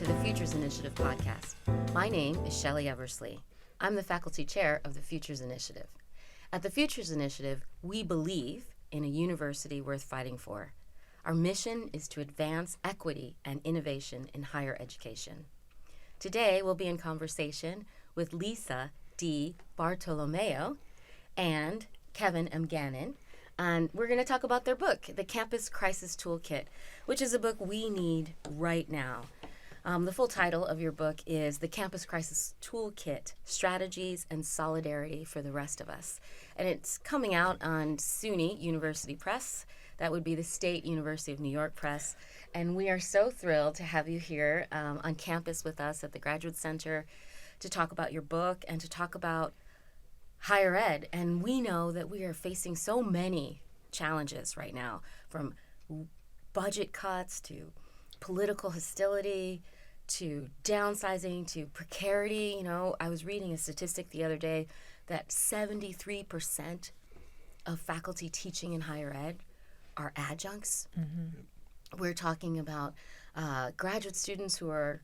to the Futures Initiative podcast. My name is Shelley Eversley. I'm the faculty chair of the Futures Initiative. At the Futures Initiative, we believe in a university worth fighting for. Our mission is to advance equity and innovation in higher education. Today, we'll be in conversation with Lisa D. Bartolomeo and Kevin M. Gannon, and we're going to talk about their book, The Campus Crisis Toolkit, which is a book we need right now. The full title of your book is The Campus Crisis Toolkit, Strategies and Solidarity for the Rest of Us. And it's coming out on SUNY University Press. That would be the State University of New York Press. And we are so thrilled to have you here on campus with us at the Graduate Center to talk about your book and to talk about higher ed. And we know that we are facing so many challenges right now, from budget cuts to political hostility to downsizing to precarity. You know, I was reading a statistic the other day that 73% of faculty teaching in higher ed are adjuncts. Mm-hmm. We're talking about graduate students who are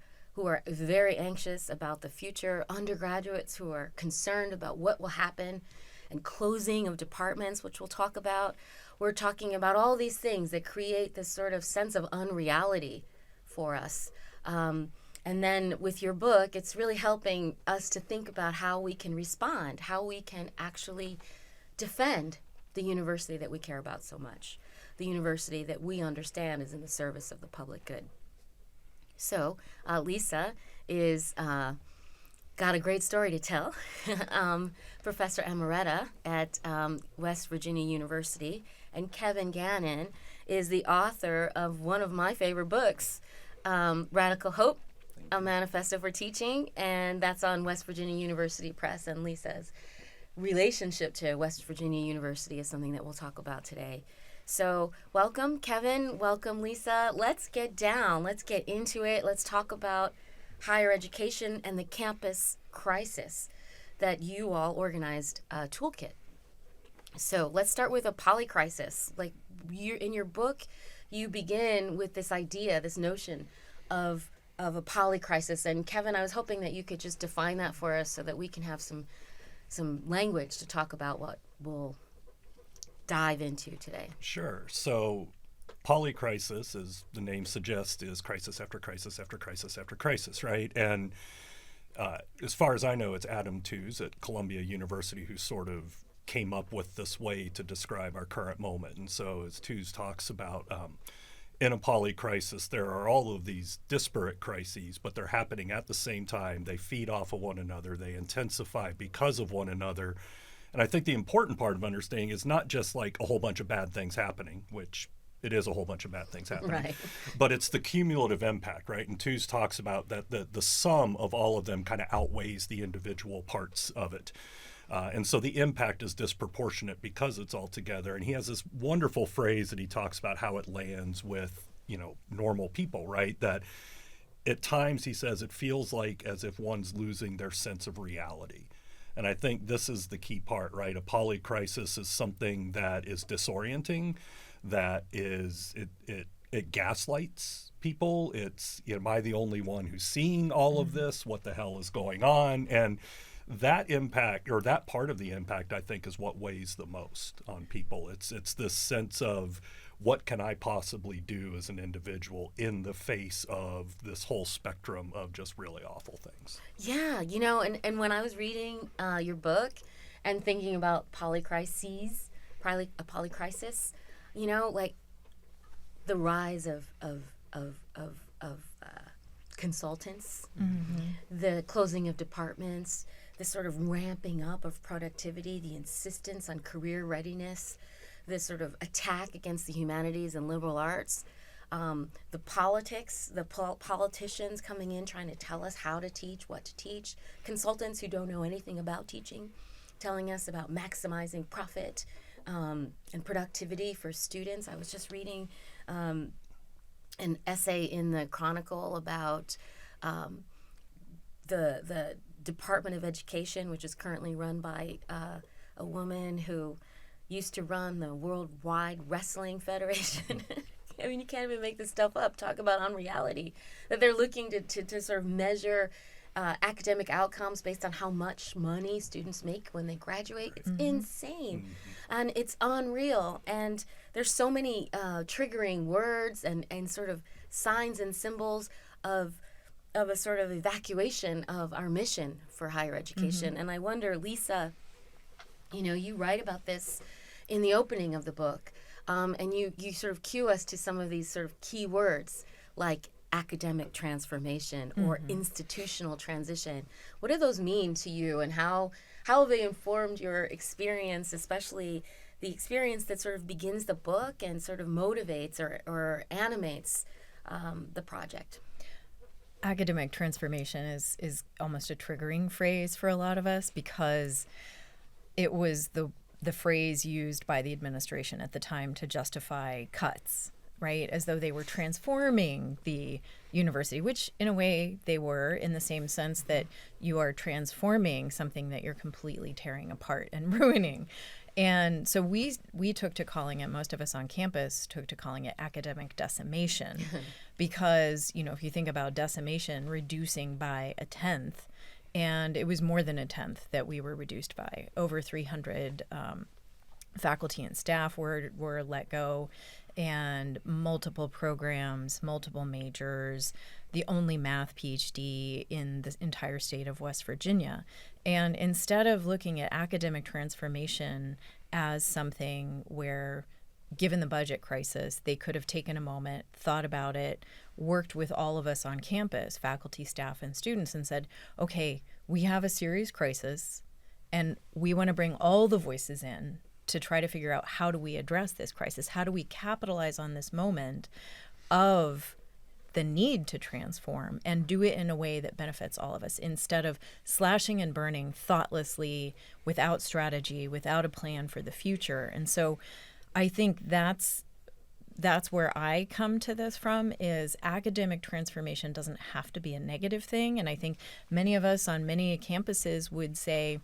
very anxious about the future, undergraduates who are concerned about what will happen, and closing of departments, which we'll talk about. We're talking about all these things that create this sort of sense of unreality for us. And then with your book, it's really helping us to think about how we can respond, how we can actually defend the university that we care about so much, the university that we understand is in the service of the public good. So Lisa is got a great story to tell. Professor Emerita at West Virginia University, and Kevin Gannon is the author of one of my favorite books, Radical Hope, A Manifesto for Teaching, and that's on West Virginia University Press. And Lisa's relationship to West Virginia University is something that we'll talk about today. So welcome, Kevin. Welcome, Lisa. Let's get down. Let's get into it. Let's talk about higher education and the campus crisis that you all organized a toolkit. So let's start with a polycrisis. Like in your book, you begin with this idea, this notion of a polycrisis. And Kevin, I was hoping that you could just define that for us so that we can have some language to talk about what we'll dive into today. Sure. So polycrisis, as the name suggests, is crisis after crisis after crisis after crisis, right? And as far as I know, it's Adam Tooze at Columbia University who sort of came up with this way to describe our current moment. And so as Tooze talks about, in a polycrisis, there are all of these disparate crises, but they're happening at the same time. They feed off of one another. They intensify because of one another. And I think the important part of understanding is not just like a whole bunch of bad things happening, which it is a whole bunch of bad things happening, right, but it's the cumulative impact, right? And Tooze talks about that the sum of all of them kind of outweighs the individual parts of it. And so the impact is disproportionate because it's all together. And he has this wonderful phrase that he talks about how it lands with, normal people, right? That at times, he says, it feels like as if one's losing their sense of reality. And I think this is the key part, right? A polycrisis is something that is disorienting, that is, it gaslights people. It's, am I the only one who's seeing all of this? What the hell is going on? And that impact, or that part of the impact, I think, is what weighs the most on people. It's this sense of, what can I possibly do as an individual in the face of this whole spectrum of just really awful things? Yeah, and when I was reading your book and thinking about polycrises, a polycrisis, like the rise of consultants, mm-hmm, the closing of departments, the sort of ramping up of productivity, the insistence on career readiness, this sort of attack against the humanities and liberal arts, the politics, the politicians coming in trying to tell us how to teach, what to teach, consultants who don't know anything about teaching, telling us about maximizing profit and productivity for students. I was just reading an essay in the Chronicle about the Department of Education, which is currently run by a woman who used to run the Worldwide Wrestling Federation. I mean, you can't even make this stuff up. Talk about unreality. That they're looking to sort of measure academic outcomes based on how much money students make when they graduate. It's insane. And it's unreal. And there's so many triggering words and sort of signs and symbols of a sort of evacuation of our mission for higher education. And I wonder, Lisa, you write about this in the opening of the book, and you sort of cue us to some of these sort of key words like academic transformation or institutional transition. What do those mean to you, and how have they informed your experience, especially the experience that sort of begins the book and sort of motivates or animates the project? Academic transformation is almost a triggering phrase for a lot of us, because it was the phrase used by the administration at the time to justify cuts, right? As though they were transforming the university, which in a way they were, in the same sense that you are transforming something that you're completely tearing apart and ruining. And so we took to calling it, most of us on campus took to calling it academic decimation, because, if you think about decimation, reducing by a tenth, and it was more than a tenth that we were reduced by. Over 300 faculty and staff were let go, and multiple programs, multiple majors, the only math PhD in the entire state of West Virginia. And instead of looking at academic transformation as something where, given the budget crisis, they could have taken a moment, thought about it, worked with all of us on campus, faculty, staff, and students, and said, okay, we have a serious crisis, and we want to bring all the voices in to try to figure out, how do we address this crisis? How do we capitalize on this moment of the need to transform and do it in a way that benefits all of us, instead of slashing and burning thoughtlessly, without strategy, without a plan for the future? And so I think that's where I come to this from, is academic transformation doesn't have to be a negative thing. And I think many of us on many campuses would say,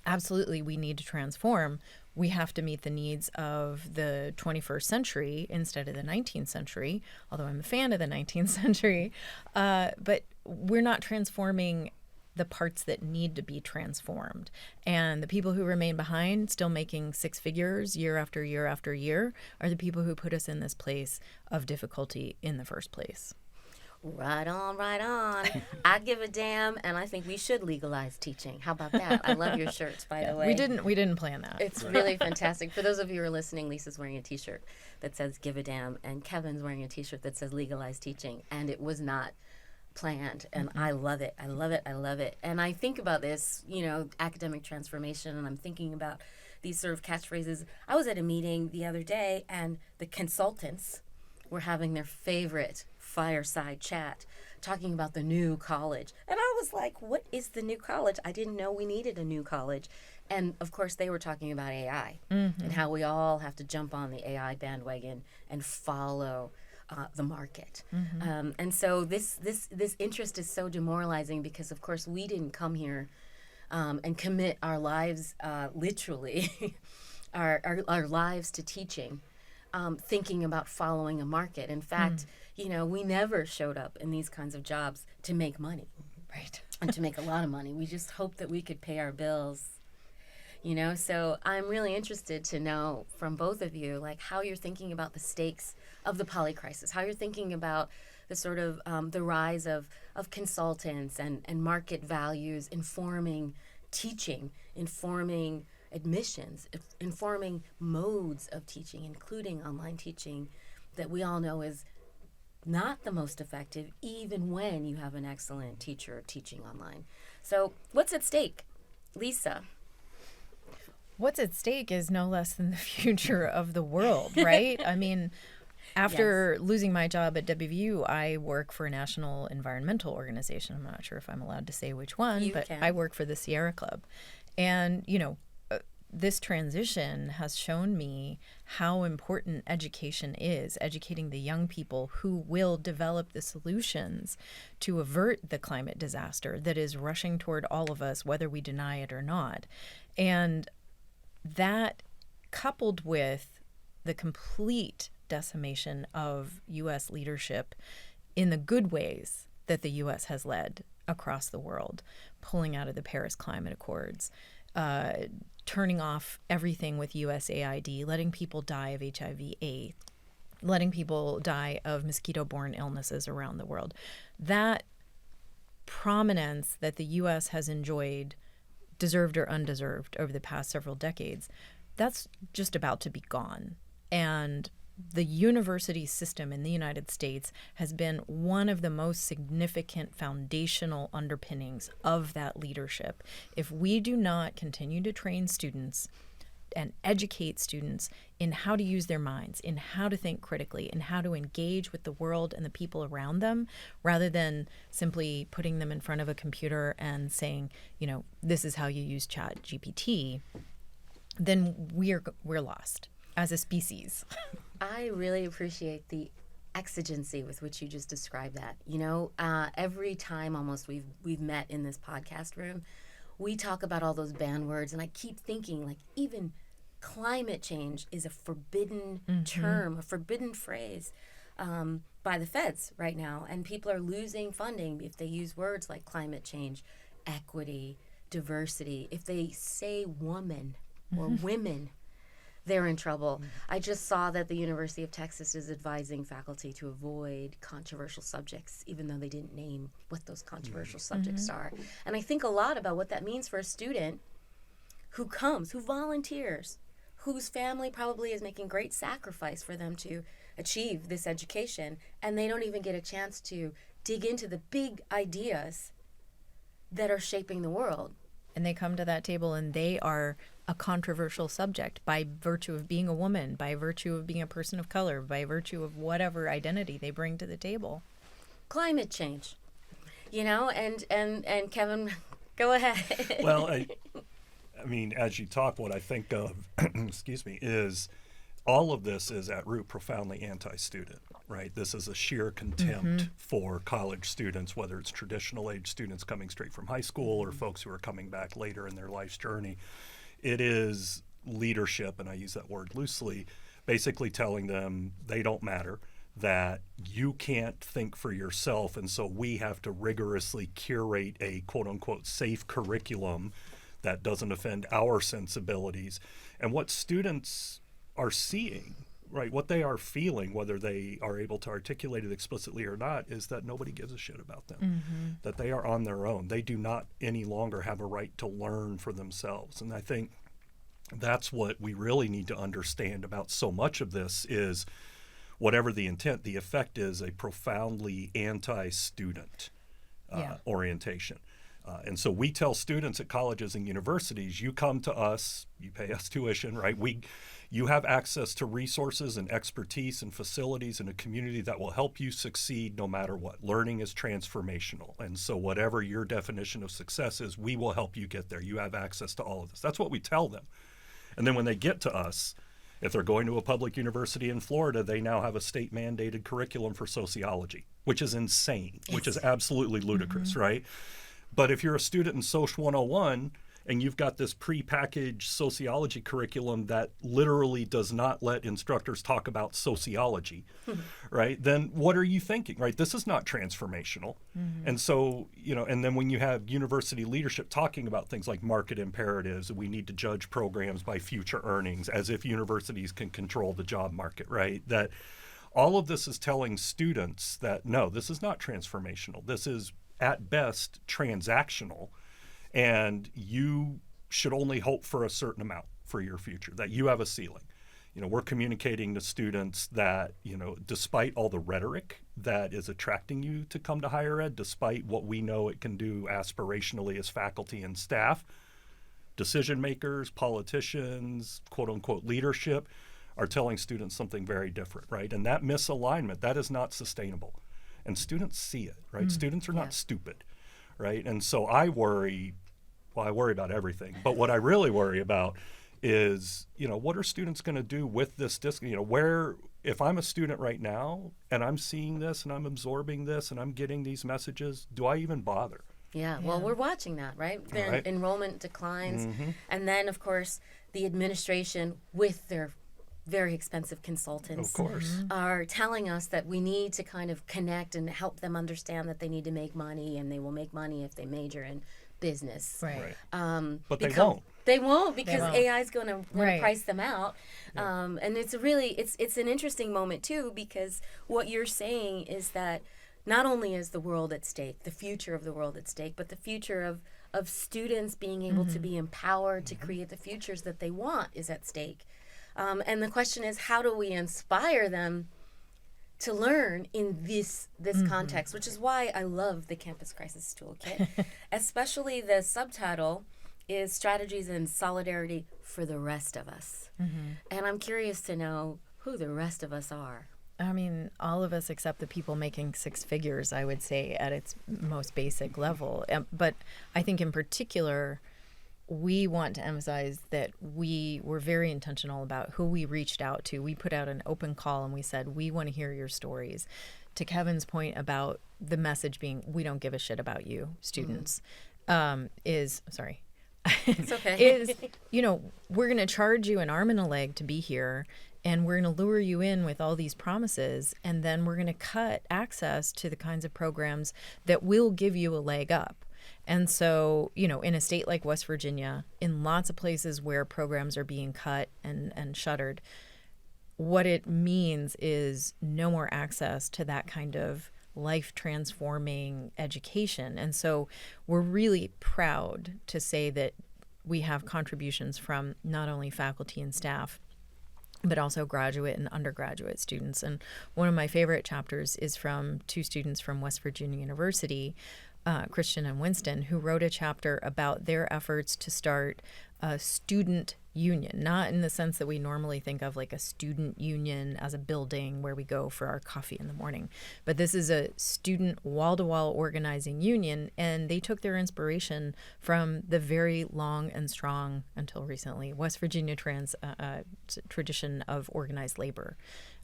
absolutely, we need to transform. We have to meet the needs of the 21st century instead of the 19th century, although I'm a fan of the 19th century. But we're not transforming the parts that need to be transformed. And the people who remain behind, still making six figures year after year after year, are the people who put us in this place of difficulty in the first place. Right on, right on. I give a damn, and I think we should legalize teaching. How about that? I love your shirts, by the way. We didn't plan that. It's really fantastic. For those of you who are listening, Lisa's wearing a T-shirt that says "Give a damn," and Kevin's wearing a T-shirt that says "Legalize teaching," and it was not planned, and I love it. I love it. I love it. And I think about this, academic transformation, and I'm thinking about these sort of catchphrases. I was at a meeting the other day, and the consultants were having their favorite fireside chat talking about the new college. And I was like, what is the new college? I didn't know we needed a new college. And of course they were talking about AI and how we all have to jump on the AI bandwagon and follow the market. And so this interest is so demoralizing, because of course we didn't come here and commit our lives, literally, our lives to teaching. Thinking about following a market. In fact, we never showed up in these kinds of jobs to make money. Right. And to make a lot of money. We just hoped that we could pay our bills. So I'm really interested to know from both of you, like, how you're thinking about the stakes of the polycrisis, how you're thinking about the sort of the rise of consultants and market values informing teaching, informing admissions, informing modes of teaching, including online teaching, that we all know is not the most effective, even when you have an excellent teacher teaching online. So what's at stake? Lisa. What's at stake is no less than the future of the world, right? I mean, after losing my job at WVU, I work for a national environmental organization. I'm not sure if I'm allowed to say which one, but I work for the Sierra Club. And, this transition has shown me how important education is, educating the young people who will develop the solutions to avert the climate disaster that is rushing toward all of us, whether we deny it or not. And that, coupled with the complete decimation of U.S. leadership in the good ways that the U.S. has led across the world, pulling out of the Paris Climate Accords, turning off everything with USAID, letting people die of HIV/AIDS, letting people die of mosquito-borne illnesses around the world. That prominence that the U.S. has enjoyed, deserved or undeserved, over the past several decades, that's just about to be gone. And the university system in the United States has been one of the most significant foundational underpinnings of that leadership. If we do not continue to train students and educate students in how to use their minds, in how to think critically, in how to engage with the world and the people around them, rather than simply putting them in front of a computer and saying, you know, this is how you use ChatGPT, then we're lost as a species. I really appreciate the exigency with which you just described that. You know, every time almost we've met in this podcast room, we talk about all those banned words, and I keep thinking, like, even climate change is a forbidden term, a forbidden phrase by the feds right now, and people are losing funding if they use words like climate change, equity, diversity. If they say woman or women, they're in trouble. I just saw that the University of Texas is advising faculty to avoid controversial subjects, even though they didn't name what those controversial subjects are. And I think a lot about what that means for a student who comes, who volunteers, whose family probably is making great sacrifice for them to achieve this education, and they don't even get a chance to dig into the big ideas that are shaping the world. And they come to that table and they are a controversial subject by virtue of being a woman, by virtue of being a person of color, by virtue of whatever identity they bring to the table. Climate change, you know, and Kevin, go ahead. Well, I mean, as you talk, what I think of, excuse me, is all of this is at root profoundly anti-student, right? This is a sheer contempt for college students, whether it's traditional age students coming straight from high school or folks who are coming back later in their life's journey. It is leadership, and I use that word loosely, basically telling them they don't matter, that you can't think for yourself, and so we have to rigorously curate a quote-unquote safe curriculum that doesn't offend our sensibilities. And what students are seeing, right, what they are feeling, whether they are able to articulate it explicitly or not, is that nobody gives a shit about them, that they are on their own. They do not any longer have a right to learn for themselves. And I think that's what we really need to understand about so much of this is, whatever the intent, the effect is a profoundly anti-student orientation. And so we tell students at colleges and universities, you come to us, you pay us tuition, right? You have access to resources and expertise and facilities in a community that will help you succeed no matter what. Learning is transformational. And so whatever your definition of success is, we will help you get there. You have access to all of this. That's what we tell them. And then when they get to us, if they're going to a public university in Florida, they now have a state-mandated curriculum for sociology, which is insane, which is absolutely ludicrous, right? But if you're a student in Soc 101 and you've got this prepackaged sociology curriculum that literally does not let instructors talk about sociology, right, then what are you thinking, right? This is not transformational. And so, you know, and then when you have university leadership talking about things like market imperatives, we need to judge programs by future earnings, as if universities can control the job market, right? That all of this is telling students that, no, this is not transformational. This is at best transactional, and you should only hope for a certain amount for your future, that you have a ceiling. You know, we're communicating to students that, you know, despite all the rhetoric that is attracting you to come to higher ed, despite what we know it can do aspirationally as faculty and staff, decision makers, politicians, quote unquote leadership are telling students something very different, right? And that misalignment, that is not sustainable. And students see it, right? Students are not stupid, right? And so I worry about everything. But what I really worry about is, you know, what are students going to do with this you know, if I'm a student right now and I'm seeing this and I'm absorbing this and I'm getting these messages, do I even bother? Yeah, well, we're watching that, right? Their enrollment declines. And then, of course, the administration with their very expensive consultants Of course. are telling us that we need to kind of connect and help them understand that they need to make money, and they will make money if they major in business. Right. But they won't. They won't, because won't. AI is going to Right. price them out. And it's an interesting moment too, because what you're saying is that not only is the world at stake, the future of the world at stake, but the future of students being able to be empowered to create the futures that they want is at stake. And the question is, how do we inspire them to learn in this context, which is why I love the Campus Crisis Toolkit, especially the subtitle is Strategies in Solidarity for the Rest of Us. And I'm curious to know who the rest of us are. I mean, all of us except the people making six figures, I would say, at its most basic level. But I think in particular, we want to emphasize that we were very intentional about who we reached out to. We put out an open call and we said, we want to hear your stories. To Kevin's point about the message being, we don't give a shit about you, students, It's okay. is, we're going to charge you an arm and a leg to be here, and we're going to lure you in with all these promises, and then we're going to cut access to the kinds of programs that will give you a leg up. And so, in a state like West Virginia, in lots of places where programs are being cut and shuttered, what it means is no more access to that kind of life-transforming education. And so we're really proud to say that we have contributions from not only faculty and staff, but also graduate and undergraduate students. And one of my favorite chapters is from two students from West Virginia University, Christian and Winston, who wrote a chapter about their efforts to start a student union, not in the sense that we normally think of like a student union as a building where we go for our coffee in the morning. But this is a student wall-to-wall organizing union, and they took their inspiration from the very long and strong, until recently, West Virginia tradition of organized labor.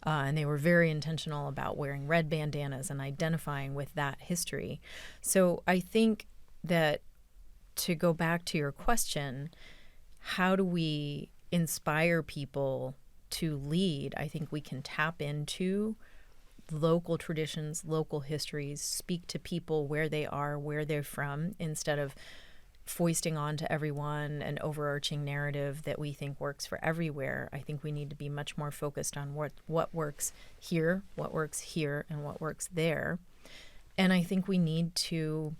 And they were very intentional about wearing red bandanas and identifying with that history. So I think that, to go back to your question, how do we inspire people to lead? I think we can tap into local traditions, local histories, speak to people where they are, where they're from, instead of foisting onto everyone an overarching narrative that we think works for everywhere. I think we need to be much more focused on what works here, and what works there. And I think we need to,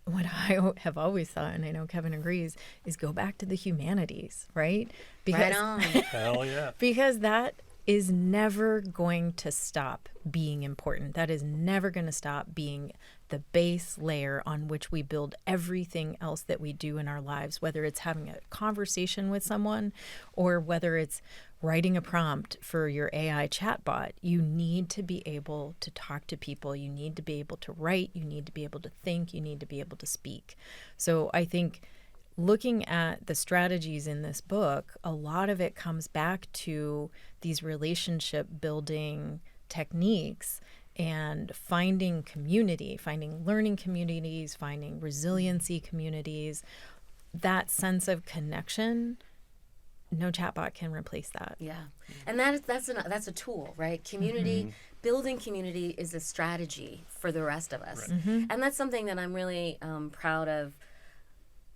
what I have always thought, and I know Kevin agrees, is go back to the humanities, right? Right on. Hell yeah. Because that is never going to stop being important. That is never going to stop being the base layer on which we build everything else that we do in our lives, whether it's having a conversation with someone or whether it's writing a prompt for your AI chatbot. You need to be able to talk to people. You need to be able to write. You need to be able to think. You need to be able to speak. So I think looking at the strategies in this book, a lot of it comes back to these relationship building techniques and finding community, finding learning communities, finding resiliency communities. That sense of connection, no chatbot can replace that. Yeah, and that's a tool, right? Community, building community is a strategy for the rest of us. Right. And that's something that I'm really proud of,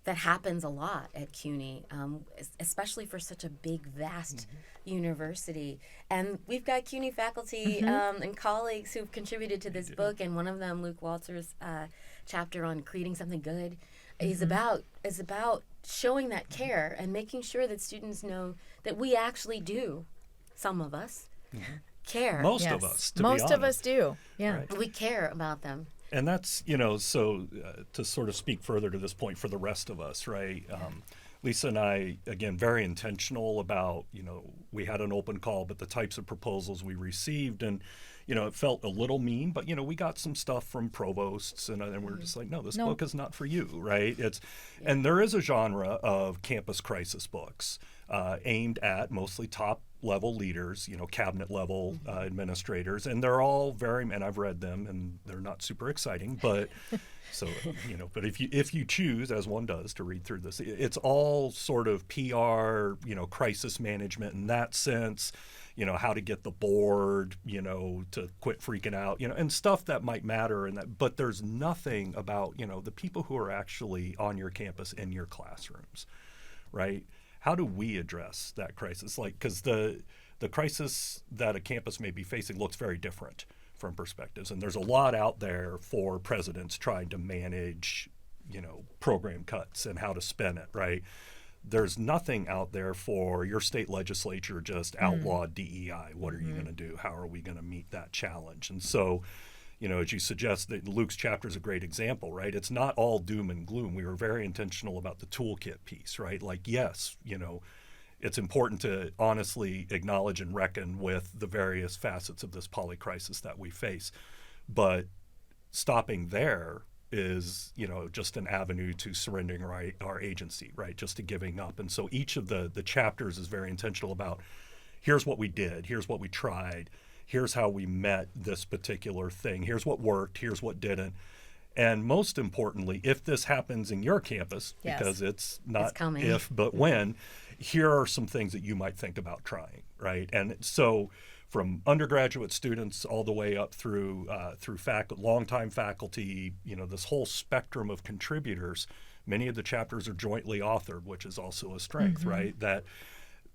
that happens a lot at CUNY, especially for such a big, vast university. And we've got CUNY faculty and colleagues who've contributed to this book, and one of them, Luke Walter's chapter on creating something good, is about showing that care and making sure that students know that we actually do, some of us, care. Most of us, to Most be of us do. Yeah. Right. We care about them. And that's, so to sort of speak further to this point for the rest of us, right? Lisa and I, again, very intentional about, we had an open call, but the types of proposals we received, and, it felt a little mean, but, we got some stuff from provosts, and we're just like, no, this book is not for you, right? And there is a genre of campus crisis books aimed at mostly top level leaders, cabinet level administrators, and they're all and I've read them, and they're not super exciting, but so but if you choose, as one does, to read through this, it's all sort of PR, crisis management in that sense. How to get the board, to quit freaking out, and stuff that might matter. But there's nothing about, the people who are actually on your campus in your classrooms, right? How do we address that crisis? Because the crisis that a campus may be facing looks very different from perspectives. And there's a lot out there for presidents trying to manage, program cuts and how to spend it, right? There's nothing out there for your state legislature just outlawed DEI. What are you going to do? How are we going to meet that challenge? And so, as you suggest, that Luke's chapter is a great example, right? It's not all doom and gloom. We were very intentional about the toolkit piece, right? Yes, it's important to honestly acknowledge and reckon with the various facets of this polycrisis that we face. But stopping there is, just an avenue to surrendering our agency, right? Just to giving up. And so each of the chapters is very intentional about, here's what we did, here's what we tried, here's how we met this particular thing, here's what worked, here's what didn't. And most importantly, if this happens in your campus, because it's not if, but when, here are some things that you might think about trying, right? And so from undergraduate students all the way up through longtime faculty, this whole spectrum of contributors. Many of the chapters are jointly authored, which is also a strength, right? That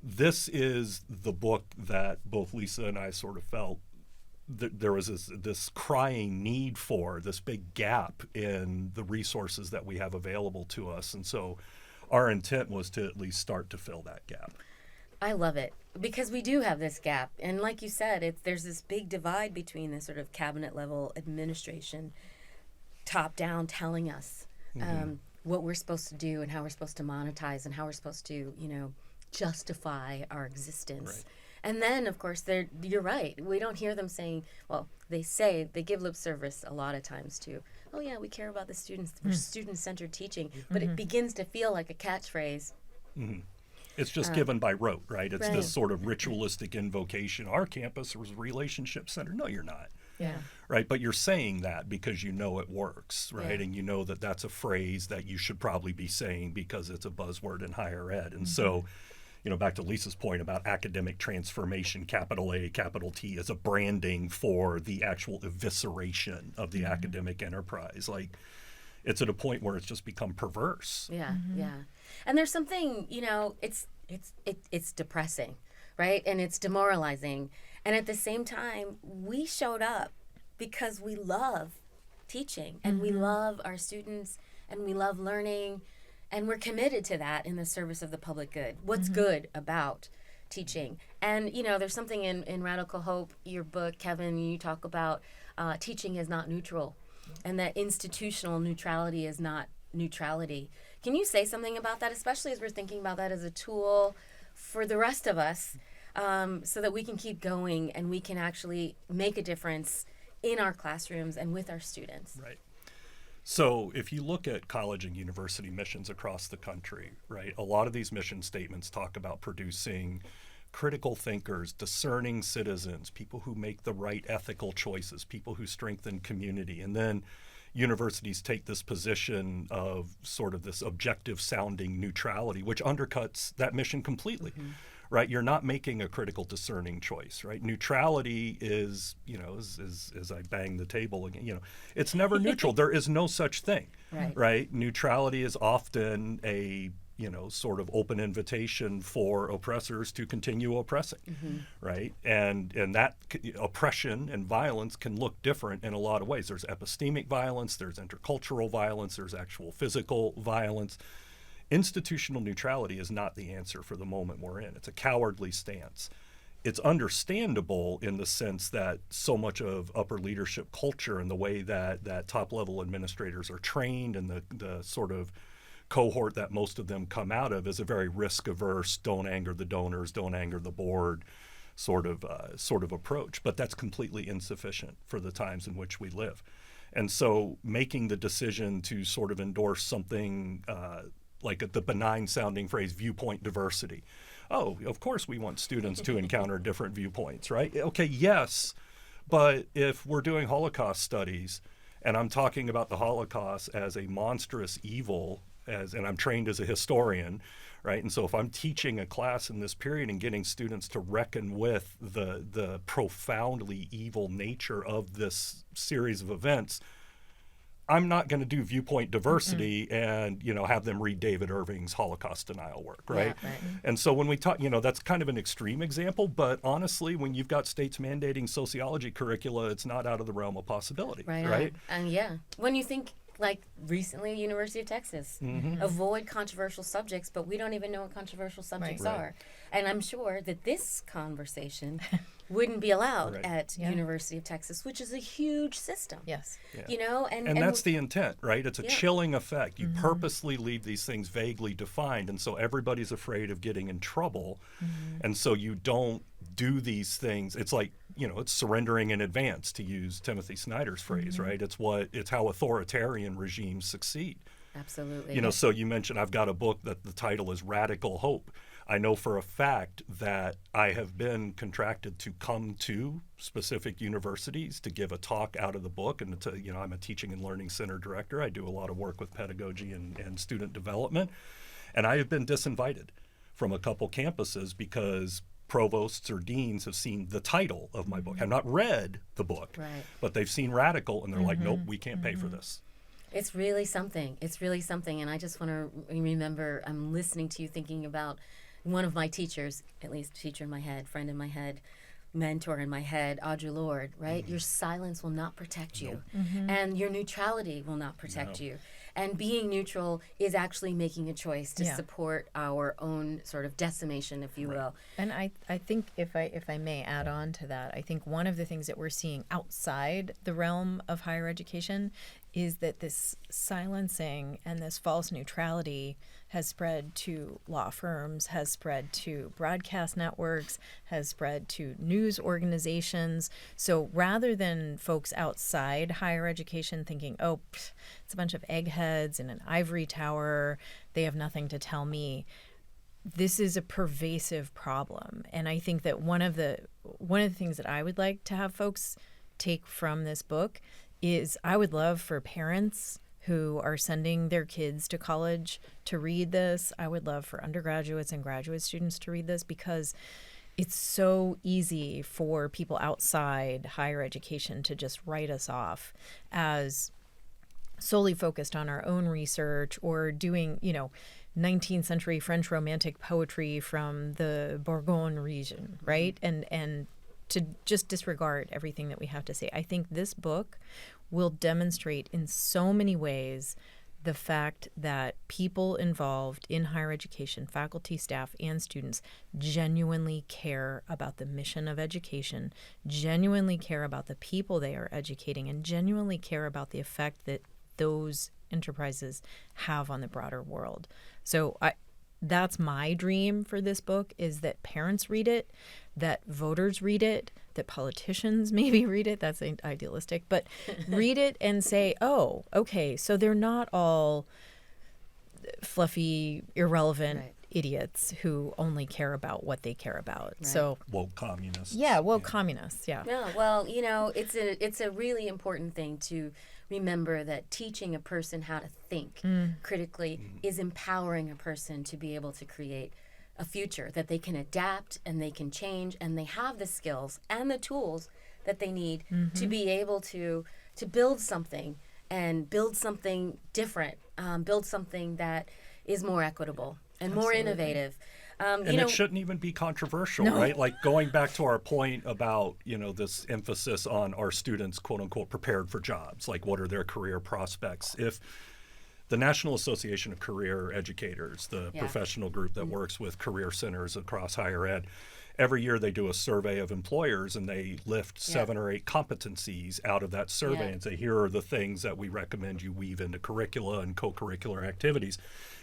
this is the book that both Lisa and I sort of felt that there was this crying need for, this big gap in the resources that we have available to us. And so our intent was to at least start to fill that gap. I love it, because we do have this gap. And like you said, there's this big divide between the sort of cabinet level administration, top down, telling us what we're supposed to do and how we're supposed to monetize and how we're supposed to, justify our existence. Right. And then, of course, you're right. We don't hear them saying, well, they give lip service a lot of times to, oh yeah, we care about the students, we're student-centered teaching, but it begins to feel like a catchphrase. It's just given by rote, right? It's this sort of ritualistic invocation. Our campus was relationship centered. No, you're not. Yeah. Right, but you're saying that because you know it works, right? Yeah. And you know that that's a phrase that you should probably be saying because it's a buzzword in higher ed. And so, back to Lisa's point about academic transformation, capital A, capital T, as a branding for the actual evisceration of the academic enterprise. It's at a point where it's just become perverse. Yeah, yeah. And there's something, it's depressing, right? And it's demoralizing. And at the same time, we showed up because we love teaching and we love our students and we love learning, and we're committed to that in the service of the public good. What's good about teaching? And, there's something in Radical Hope, your book, Kevin, you talk about teaching is not neutral, and that institutional neutrality is not neutrality. Can you say something about that, especially as we're thinking about that as a tool for the rest of us, so that we can keep going and we can actually make a difference in our classrooms and with our students? Right. So if you look at college and university missions across the country, right, a lot of these mission statements talk about producing critical thinkers, discerning citizens, people who make the right ethical choices, people who strengthen community. And then universities take this position of sort of this objective sounding neutrality, which undercuts that mission completely. Right, you're not making a critical discerning choice, right? Neutrality is, as I bang the table again, it's never neutral. There is no such thing, right? Neutrality is often a, sort of open invitation for oppressors to continue oppressing, right? And that oppression and violence can look different in a lot of ways. There's epistemic violence, there's intercultural violence, there's actual physical violence. Institutional neutrality is not the answer for the moment we're in. It's a cowardly stance. It's understandable in the sense that so much of upper leadership culture and the way that top-level administrators are trained and the sort of cohort that most of them come out of is a very risk-averse, don't anger the donors, don't anger the board sort of approach. But that's completely insufficient for the times in which we live. And so making the decision to sort of endorse something like the benign sounding phrase viewpoint diversity. Oh, of course we want students to encounter different viewpoints, right? Okay, yes, but if we're doing Holocaust studies and I'm talking about the Holocaust as a monstrous evil, and I'm trained as a historian, right? And so if I'm teaching a class in this period and getting students to reckon with the profoundly evil nature of this series of events, I'm not going to do viewpoint diversity and, have them read David Irving's Holocaust denial work, right? Yeah, right. And so when we talk, that's kind of an extreme example, but honestly, when you've got states mandating sociology curricula, it's not out of the realm of possibility, right? And when you think, like recently, University of Texas, avoid controversial subjects, but we don't even know what controversial subjects are. And I'm sure that this conversation wouldn't be allowed at University of Texas, which is a huge system. Yes. Yeah. And that's the intent, right? It's a chilling effect. You purposely leave these things vaguely defined, and so everybody's afraid of getting in trouble, and so you don't do these things. It's like, it's surrendering in advance, to use Timothy Snyder's phrase, right? It's how authoritarian regimes succeed. Absolutely. So you mentioned I've got a book that the title is Radical Hope. I know for a fact that I have been contracted to come to specific universities to give a talk out of the book. And I'm a teaching and learning center director. I do a lot of work with pedagogy and student development. And I have been disinvited from a couple campuses because provosts or deans have seen the title of my book, have not read the book, but they've seen Radical, and they're like, nope, we can't pay for this. It's really something. It's really something. And I just want to remember, I'm listening to you thinking about one of my teachers, at least teacher in my head, friend in my head, mentor in my head, Audre Lorde, right? Your silence will not protect you. And your neutrality will not protect you. And being neutral is actually making a choice to support our own sort of decimation, if you will. And I think if I may add on to that, I think one of the things that we're seeing outside the realm of higher education is that this silencing and this false neutrality has spread to law firms, has spread to broadcast networks, has spread to news organizations. So rather than folks outside higher education thinking, it's a bunch of eggheads in an ivory tower, they have nothing to tell me, this is a pervasive problem. And I think that one of the things that I would like to have folks take from this book is I would love for parents who are sending their kids to college to read this. I would love for undergraduates and graduate students to read this, because it's so easy for people outside higher education to just write us off as solely focused on our own research or doing, 19th century French Romantic poetry from the Bourgogne region, right? And to just disregard everything that we have to say. I think this book will demonstrate in so many ways the fact that people involved in higher education, faculty, staff, and students genuinely care about the mission of education, genuinely care about the people they are educating, and genuinely care about the effect that those enterprises have on the broader world. So that's my dream for this book, is that parents read it, that voters read it, that politicians maybe read it. That's idealistic, but read it and say, oh, okay, so they're not all fluffy, irrelevant idiots who only care about what they care about. So woke communists. Yeah, woke communists. Yeah. No, well, it's a really important thing to remember, that teaching a person how to think critically is empowering a person to be able to create a future that they can adapt and they can change, and they have the skills and the tools that they need to be able to build something, and build something different, build something that is more equitable and more innovative. And it shouldn't even be controversial, right? Like going back to our point about, this emphasis on our students, quote unquote, prepared for jobs, like what are their career prospects? If the National Association of Career Educators, the professional group that works with career centers across higher ed, every year they do a survey of employers and they lift 7 or 8 competencies out of that survey and say, here are the things that we recommend you weave into curricula and co-curricular activities.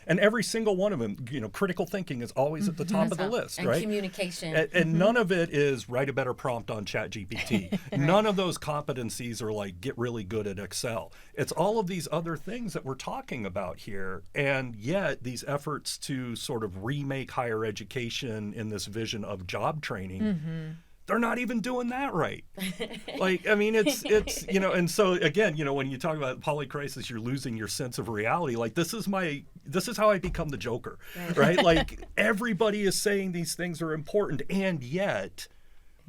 And every single one of them, critical thinking is always at the top of the list, and right? Communication. And none of it is write a better prompt on ChatGPT. None of those competencies are like get really good at Excel. It's all of these other things that we're talking about here. And yet these efforts to sort of remake higher education in this vision of job training, they're not even doing that right. Like, I mean, it's and so again, when you talk about polycrisis, you're losing your sense of reality. Like, this is how I become the Joker, right? Like, everybody is saying these things are important, and yet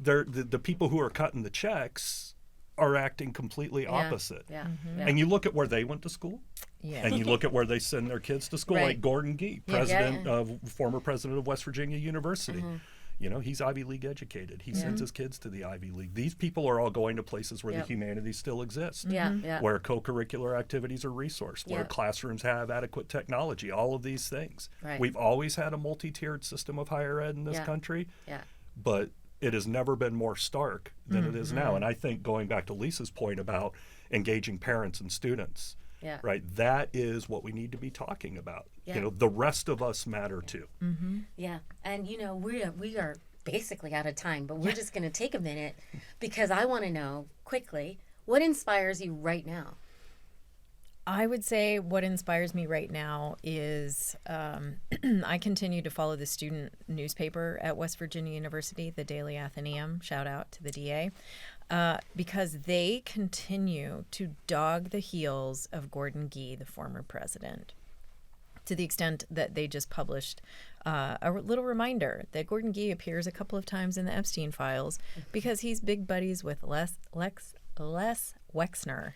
the people who are cutting the checks are acting completely opposite. And you look at where they went to school, and you look at where they send their kids to school, like Gordon Gee, former president of West Virginia University. He's Ivy League educated. He sends his kids to the Ivy League. These people are all going to places where the humanities still exist, where co-curricular activities are resourced, where classrooms have adequate technology, all of these things. We've always had a multi-tiered system of higher ed in this country, but it has never been more stark than it is now. And I think going back to Lisa's point about engaging parents and students, right, that is what we need to be talking about. The rest of us matter too. And we are basically out of time, but we're just going to take a minute because I want to know quickly, what inspires you right now? I would say what inspires me right now is I continue to follow the student newspaper at West Virginia University, the Daily Athenaeum. Shout out to the DA. Because they continue to dog the heels of Gordon Gee, the former president, to the extent that they just published a little reminder that Gordon Gee appears a couple of times in the Epstein files because he's big buddies with Les Wexner.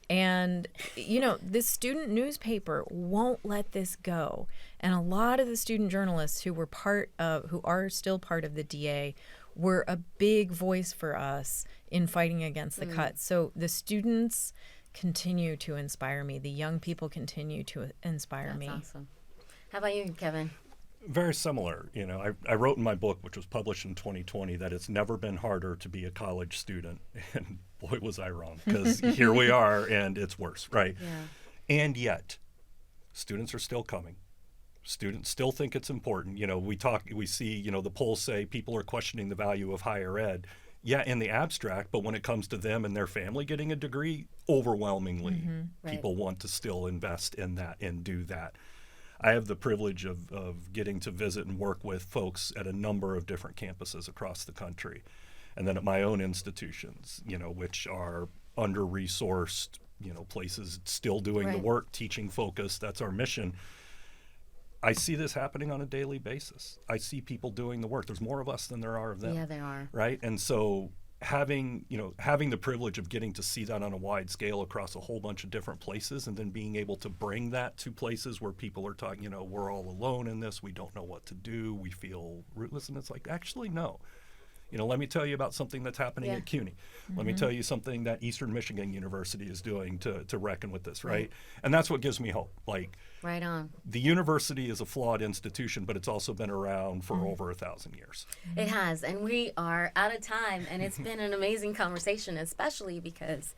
And, this student newspaper won't let this go. And a lot of the student journalists who are still part of the DA were a big voice for us in fighting against the cuts. So the students continue to inspire me. The young people continue to inspire me. That's awesome. How about you, Kevin? Very similar. I wrote in my book, which was published in 2020, that it's never been harder to be a college student. And boy, was I wrong, because here we are, and it's worse, right? And yet, students are still coming. Students still think it's important. We see, the polls say people are questioning the value of higher ed. Yeah, in the abstract, but when it comes to them and their family getting a degree, overwhelmingly, people want to still invest in that and do that. I have the privilege of getting to visit and work with folks at a number of different campuses across the country. And then at my own institutions, which are under-resourced, places still doing the work, teaching focused, that's our mission. I see this happening on a daily basis. I see people doing the work. There's more of us than there are of them. Yeah, there are. Right? And so having the privilege of getting to see that on a wide scale across a whole bunch of different places, and then being able to bring that to places where people are talking, we're all alone in this, we don't know what to do, we feel rootless, and it's like, actually, no. Let me tell you about something that's happening at CUNY. Let me tell you something that Eastern Michigan University is doing to reckon with this, right? And that's what gives me hope. Like, right on. The university is a flawed institution, but it's also been around for over 1,000 years. It has, and we are out of time, and it's been an amazing conversation, especially because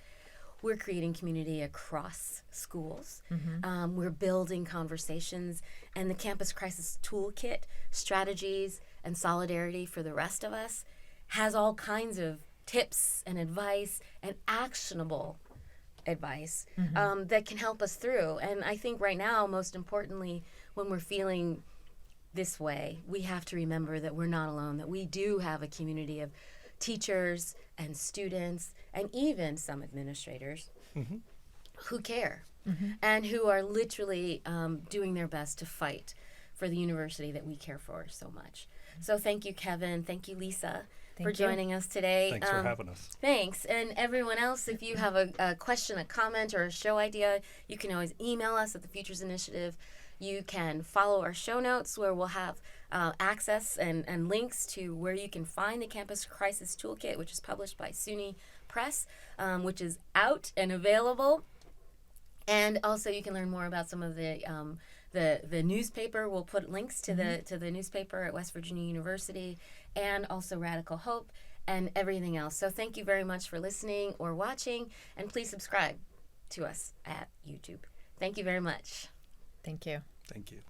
we're creating community across schools. We're building conversations, and the Campus Crisis Toolkit, strategies and solidarity for the rest of us, has all kinds of tips and advice and actionable advice that can help us through. And I think right now, most importantly, when we're feeling this way, we have to remember that we're not alone, that we do have a community of teachers and students and even some administrators who care and who are literally doing their best to fight for the university that we care for so much. So thank you, Kevin. Thank you, Lisa, for joining us today. Thanks for having us. Thanks. And everyone else, if you have a question, a comment, or a show idea, you can always email us at the Futures Initiative. You can follow our show notes where we'll have access and links to where you can find the Campus Crisis Toolkit, which is published by SUNY Press, which is out and available. And also you can learn more about some of the the newspaper. We'll put links to the newspaper at West Virginia University, and also Radical Hope and everything else. So thank you very much for listening or watching, and please subscribe to us at YouTube. Thank you very much. Thank you. Thank you.